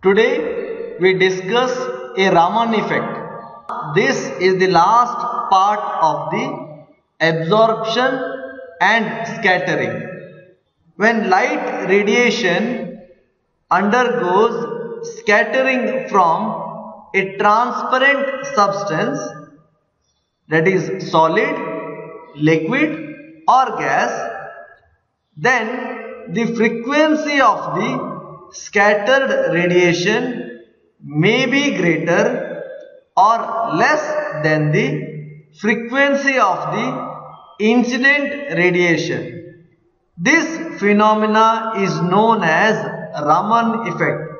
Today we discuss a Raman effect. This is the last part of the absorption and scattering. When light radiation undergoes scattering from a transparent substance, that is solid, liquid or gas, then the frequency of the scattered radiation may be greater or less than the frequency of the incident radiation. This phenomena is known as Raman effect,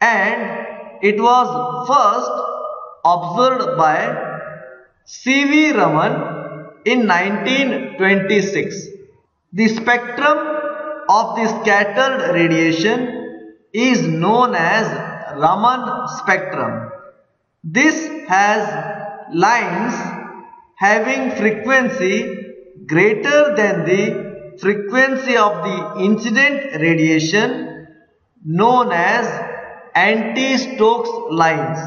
and it was first observed by C.V. Raman in 1926. The spectrum of the scattered radiation is known as Raman spectrum. This has lines having frequency greater than the frequency of the incident radiation, known as anti-Stokes lines,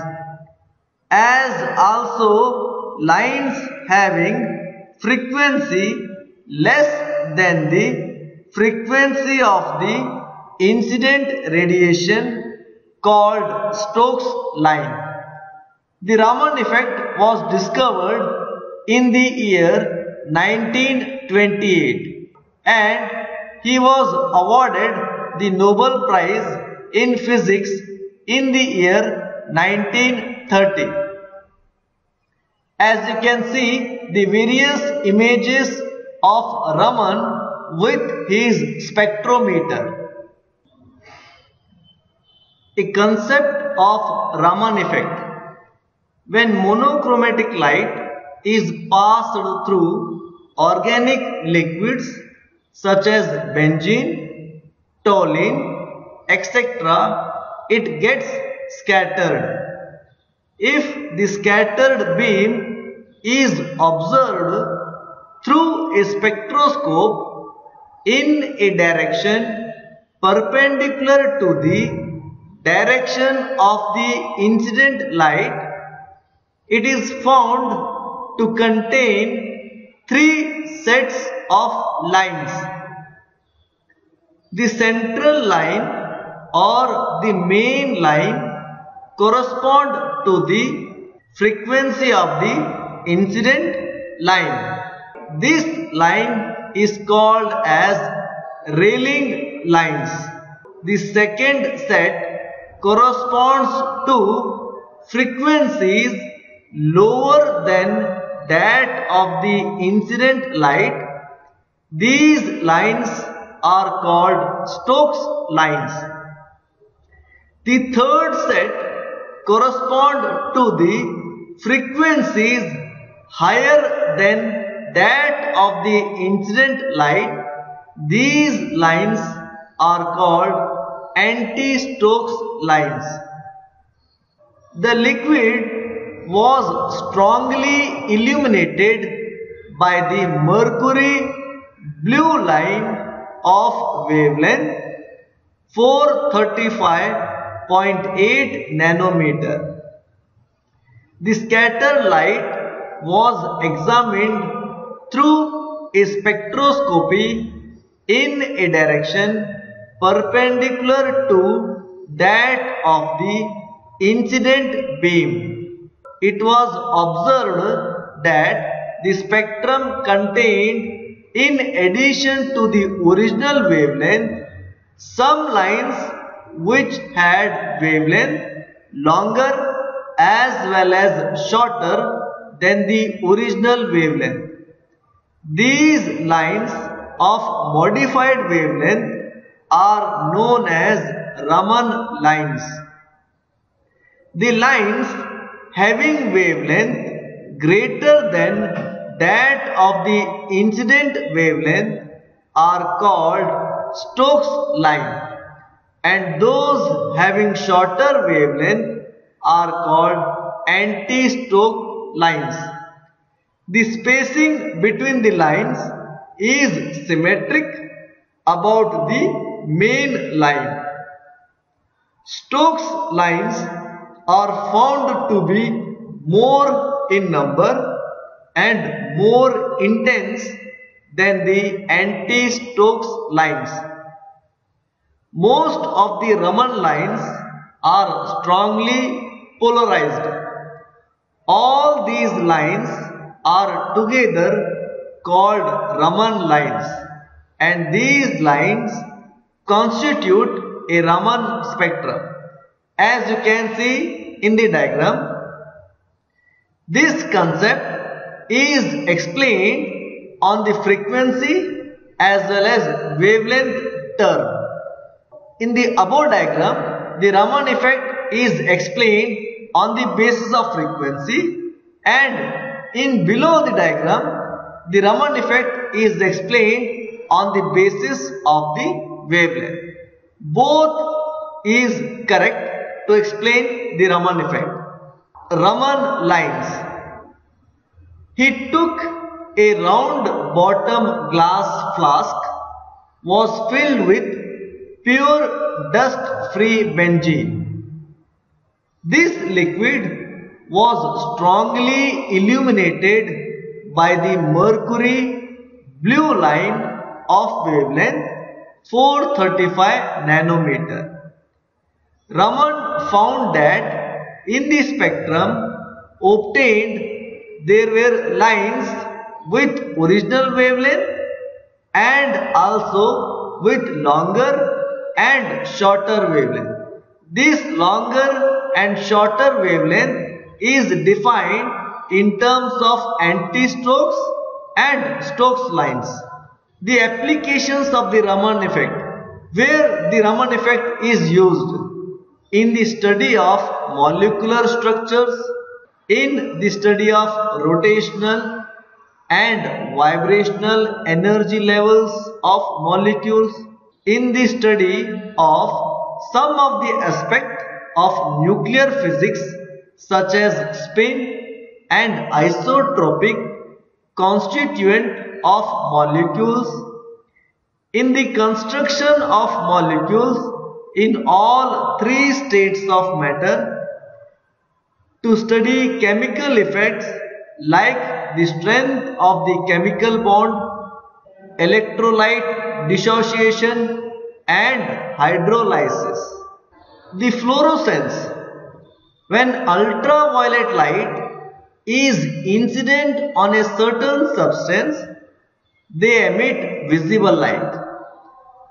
as also lines having frequency less than the frequency of the incident radiation, called Stokes line. The Raman effect was discovered in the year 1928, and he was awarded the Nobel Prize in Physics in the year 1930. As you can see the various images of Raman with his spectrometer. A concept of Raman effect. When monochromatic light is passed through organic liquids such as benzene, toluene, etc., it gets scattered. If the scattered beam is observed through a spectroscope in a direction perpendicular to the direction of the incident light, it is found to contain three sets of lines. The central line or the main line correspond to the frequency of the incident line. This line is called as Rayleigh lines. The second set corresponds to frequencies lower than that of the incident light. These lines are called Stokes lines. The third set corresponds to the frequencies higher than that of the incident light. These lines are called anti-Stokes lines. The liquid was strongly illuminated by the mercury blue line of wavelength 435.8 nanometer. The scattered light was examined through a spectroscopy in a direction perpendicular to that of the incident beam. It was observed that the spectrum contained, in addition to the original wavelength, some lines which had wavelength longer as well as shorter than the original wavelength. These lines of modified wavelength are known as Raman lines. The lines having wavelength greater than that of the incident wavelength are called Stokes line, and those having shorter wavelength are called anti-Stokes lines. The spacing between the lines is symmetric about the main line. Stokes lines are found to be more in number and more intense than the anti-Stokes lines. Most of the Raman lines are strongly polarized. All these lines are together called Raman lines, and these lines constitute a Raman spectrum. As you can see in the diagram, this concept is explained on the frequency as well as wavelength term. In the above diagram, the Raman effect is explained on the basis of frequency, and in below the diagram, the Raman effect is explained on the basis of the wavelength. Both is correct to explain the Raman effect. Raman lines. He took a round bottom glass flask, was filled with pure dust-free benzene. This liquid was strongly illuminated by the mercury blue line of wavelength 435 nanometer. Raman found that in the spectrum obtained there were lines with original wavelength and also with longer and shorter wavelength. This longer and shorter wavelength is defined in terms of anti-Stokes and Stokes lines. The applications of the Raman effect, where the Raman effect is used in the study of molecular structures, in the study of rotational and vibrational energy levels of molecules, in the study of some of the aspects of nuclear physics such as spin and isotropic constituent of molecules, in the construction of molecules in all three states of matter, to study chemical effects like the strength of the chemical bond, electrolyte dissociation and hydrolysis. The fluorescence. When ultraviolet light is incident on a certain substance, they emit visible light.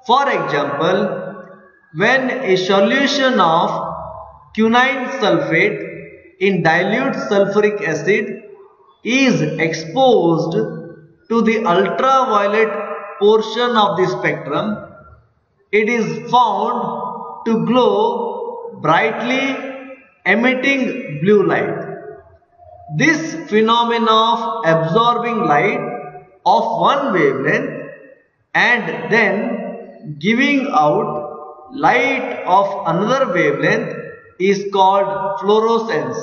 For example, when a solution of quinine sulfate in dilute sulfuric acid is exposed to the ultraviolet portion of the spectrum, it is found to glow brightly, emitting blue light. This phenomenon of absorbing light of one wavelength and then giving out light of another wavelength is called fluorescence.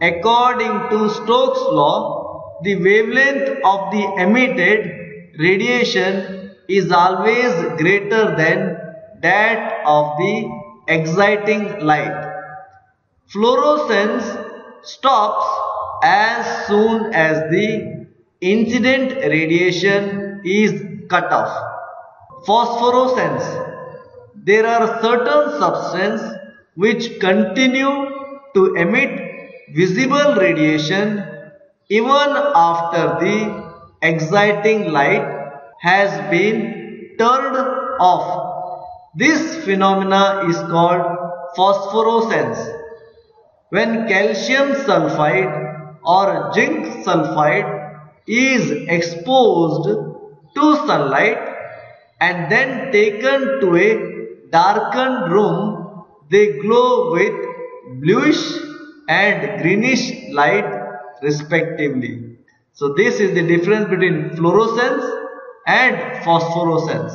According to Stokes' law, the wavelength of the emitted radiation is always greater than that of the exciting light. Fluorescence stops as soon as the incident radiation is cut off. Phosphorescence. There are certain substances which continue to emit visible radiation even after the exciting light has been turned off. This phenomena is called phosphorescence. When calcium sulfide or zinc sulfide is exposed to sunlight and then taken to a darkened room, they glow with bluish and greenish light respectively. So this is the difference between fluorescence and phosphorescence.